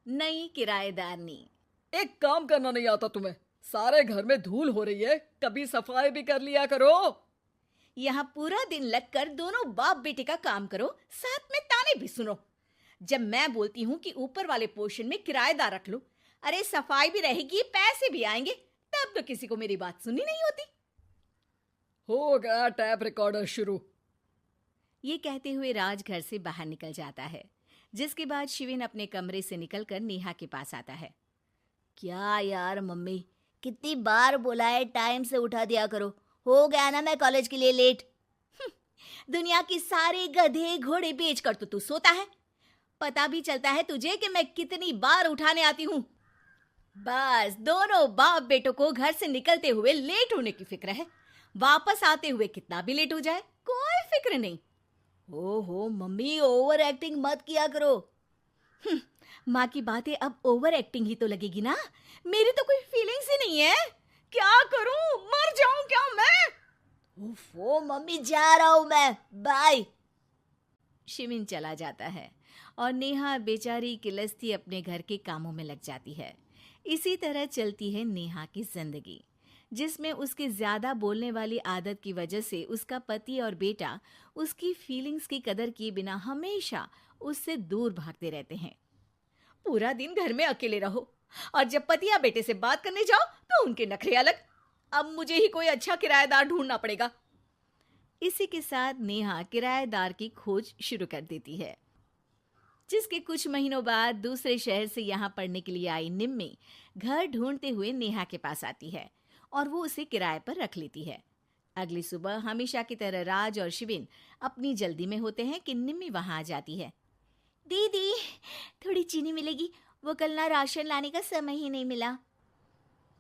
नई किराएदारनी। एक काम करना नहीं आता तुम्हें? सारे घर में धूल हो रही है, कभी सफाई भी कर लिया करो। यहाँ पूरा दिन लगकर दोनों बाप बेटे का काम करो, साथ में ताने भी सुनो। जब मैं बोलती हूँ कि ऊपर वाले पोर्शन में किराएदार रख लो, अरे सफाई भी रहेगी, पैसे भी आएंगे, तब तो किसी को मेरी बात सुननी नहीं होती। हो गया टैप रिकॉर्डर शुरू। ये कहते हुए राज घर से बाहर निकल जाता है, जिसके बाद शिविन अपने कमरे से निकलकर नेहा के पास आता है। क्या यार मम्मी, कितनी बार बोला है टाइम से उठा दिया करो। हो गया ना मैं कॉलेज के लिए लेट। दुनिया की सारे गधे घोड़े बेचकर तो तू सोता है। पता भी चलता है तुझे कि मैं कितनी बार उठाने आती हूँ। बस दोनों बाप बेटों को घर से निकलते हुए लेट होने की फिक्र है, वापस आते हुए कितना भी लेट हो जाए कोई फिक्र नहीं। ओहो मम्मी, ओवर एक्टिंग मत किया करो। माँ की बातें अब ओवर एक्टिंग ही तो लगेगी ना। मेरी तो कोई फीलिंग्स ही नहीं है। क्या करूं, मर जाऊं क्या मैं? ओफो मम्मी, जा रहा हूं मैं, बाय। शिविन चला जाता है और नेहा बेचारी किलस्ती अपने घर के कामों में लग जाती है। इसी तरह चलती है नेहा की जिंदगी, जिसमें उसके ज्यादा बोलने वाली आदत की वजह से उसका पति और बेटा उसकी फीलिंग्स की कदर किए बिना हमेशा उससे दूर भागते रहते हैं। पूरा दिन घर में अकेले रहो और जब पति या बेटे से बात करने जाओ तो उनके नखरे अलग। अब मुझे ही कोई अच्छा किराएदार ढूंढना पड़ेगा। इसी के साथ नेहा किराएदार की खोज शुरू कर देती है, जिसके कुछ महीनों बाद दूसरे शहर से यहाँ पढ़ने के लिए आई निम्मी घर ढूंढते हुए नेहा के पास आती है और वो उसे किराए पर रख लेती है। अगली सुबह हमेशा की तरह राज और शिविन अपनी जल्दी में होते हैं कि निम्मी वहां आ जाती है। दीदी, थोड़ी चीनी मिलेगी, वो कल ना राशन लाने का समय ही नहीं मिला।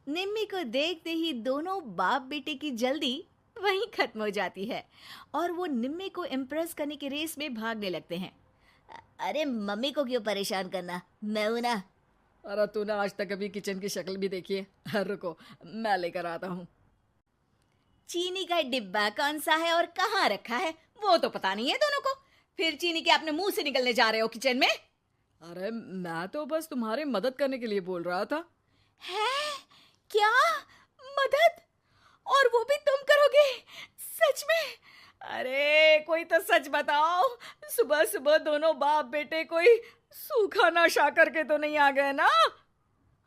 निम्मी को देखते ही दोनों बाप बेटे की जल्दी वहीं खत्म हो जाती है और वो निम्मी को इम्प्रेस करने की रेस में भागने लगते हैं। अरे मम्मी को क्यों परेशान करना, मैं हूं ना। अरे तूने आज तक अभी किचन की शक्ल भी देखी है? रुको, मैं लेकर आता हूँ। चीनी का डिब्बा कौन सा है और कहाँ रखा है वो तो पता नहीं है दोनों को। फिर चीनी के अपने मुंह से निकलने जा रहे हो किचन में? अरे मैं तो बस तुम्हारी मदद करने के लिए बोल रहा था। है क्या? मदद? और वो भी तुम करोगे? सच में? अरे कोई तो सच बताओ, सुबह सुबह दोनों बाप बेटे कोई सूखा नशा करके तो नहीं आ गए ना?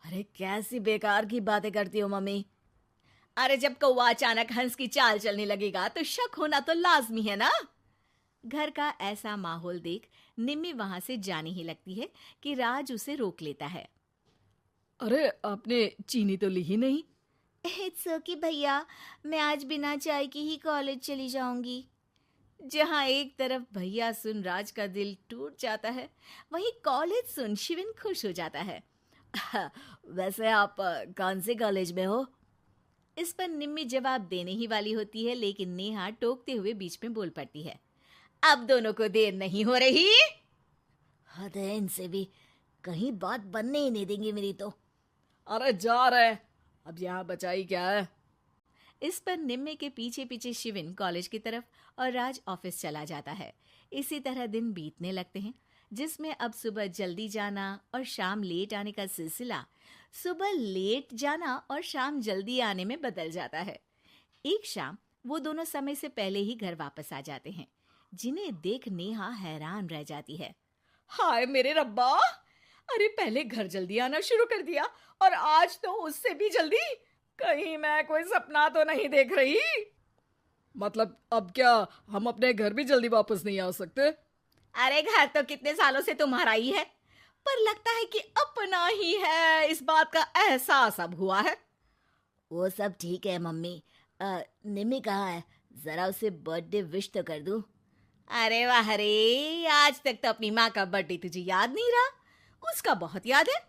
अरे कैसी बेकार की बातें करती हो मम्मी। अरे जब कौवा अचानक हंस की चाल चलने लगेगा तो शक होना तो लाजमी है ना। घर का ऐसा माहौल देख निम्मी वहां से जाने ही लगती है कि राज उसे रोक लेता है। अरे आपने चीनी तो ली ही नहीं? इट्स ओके भैया, मैं आज बिना चाय की ही कॉलेज चली जाऊंगी। जहां एक तरफ भैया सुन राज का दिल टूट जाता है, वहीं कॉलेज सुन शिविन खुश हो जाता है। वैसे आप कौन से कॉलेज में हो? इस पर निम्मी जवाब देने ही वाली होती है, लेकिन नेहा टोकते हुए बीच में बोल पड़ती है। अब दोनों को देर नहीं हो रही। हद है इनसे भी, कहीं बात बनने ही नहीं देंगे मेरी तो। अरे जा रहे, अब यहाँ बचाई क्या है? इस पर निम्मी के पीछे पीछे शिविन कॉलेज की तरफ और राज ऑफिस चला जाता है। इसी तरह दिन बीतने लगते हैं, जिसमें अब सुबह जल्दी जाना और शाम लेट आने का सिलसिला सुबह लेट जाना और शाम जल्दी आने में बदल जाता है। एक शाम वो दोनों समय से पहले ही घर वापस आ जाते हैं, जिन्हें देख नेहा हैरान रह जाती है। हाय मेरे रब्बा, अरे पहले घर जल्दी आना शुरू कर दिया और आज तो उससे भी जल्दी। कहीं मैं कोई सपना तो नहीं देख रही? मतलब अब क्या हम अपने घर भी जल्दी वापस नहीं आ सकते? अरे घर तो कितने सालों से तुम्हारा ही है, पर लगता है कि अपना ही है, इस बात का एहसास अब हुआ है। वो सब ठीक है मम्मी, निम्मी कहाँ है? जरा उसे बर्थडे विश तो कर दूं। अरे वाह रे, आज तक तो अपनी माँ का बर्थडे तुझे याद नहीं रहा, उसका बहुत याद है।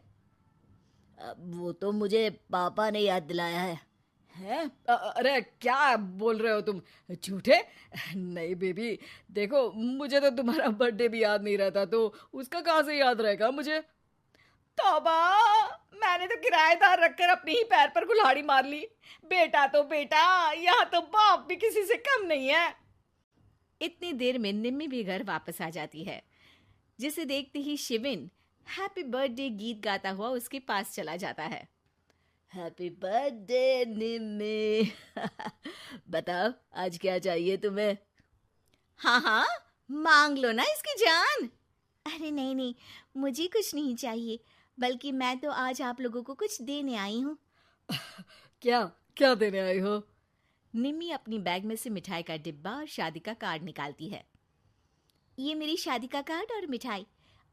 वो तो मुझे पापा ने याद दिलाया है। हैं? अरे क्या बोल रहे हो तुम झूठे? नहीं बेबी, देखो मुझे तो तुम्हारा बर्थडे भी याद नहीं रहता, तो उसका कहाँ से याद रहेगा मुझे? तौबा, मैंने तो किराएदार रखकर अपने ही पैर पर कुल्हाड़ी मार ली। बेटा तो बेटा, यहाँ तो बाप भी किसी से कम नहीं है। इतनी देर में निम्मी भी घर वापस आ जाती है, जिसे देखते ही शिविन हैप्पी बर्थडे गीत गाता हुआ उसके पास चला जाता है। हैप्पी बर्थडे निम्मी। बताओ आज क्या चाहिए तुम्हें? हाँ हाँ, मांग लो ना इसकी जान। अरे नहीं नहीं, मुझे कुछ नहीं चाहिए, बल्कि मैं तो आज आप लोगों को कुछ देने आई हूँ। क्या क्या देने आई हो? निम्मी अपनी बैग में से मिठाई का डिब्बा और शादी का कार्ड निकालती है। ये मेरी शादी का कार्ड और मिठाई।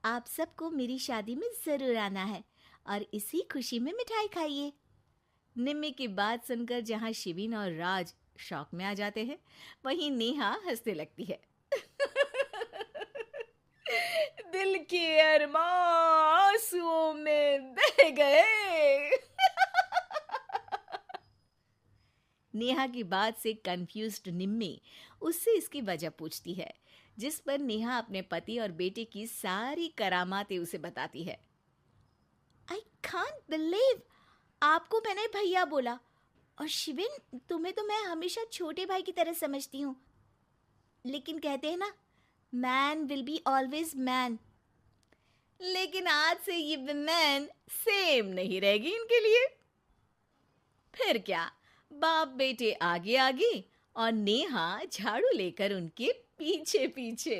आप सबको मेरी शादी में जरूर आना है और इसी खुशी में मिठाई खाइए। निम्मी की बात सुनकर जहाँ शिविन और राज शौक में आ जाते हैं, वहीं नेहा हंसने लगती है। दिल के अरमां आंसुओं में बह गए। नेहा की बात से कंफ्यूज्ड निम्मी उससे इसकी वजह पूछती है, जिस पर नेहा अपने पति और बेटे की सारी करामातें उसे बताती है। आई कांट बिलीव, आपको मैंने भैया बोला, और शिविन तुम्हें तो मैं हमेशा छोटे भाई की तरह समझती हूँ, लेकिन कहते हैं ना, man will be always man. लेकिन आज से ये विमेन सेम नहीं रहेगी इनके लिए। फिर क्या, बाप बेटे आगे आगे और नेहा झाड़ू लेकर उनके पीछे पीछे।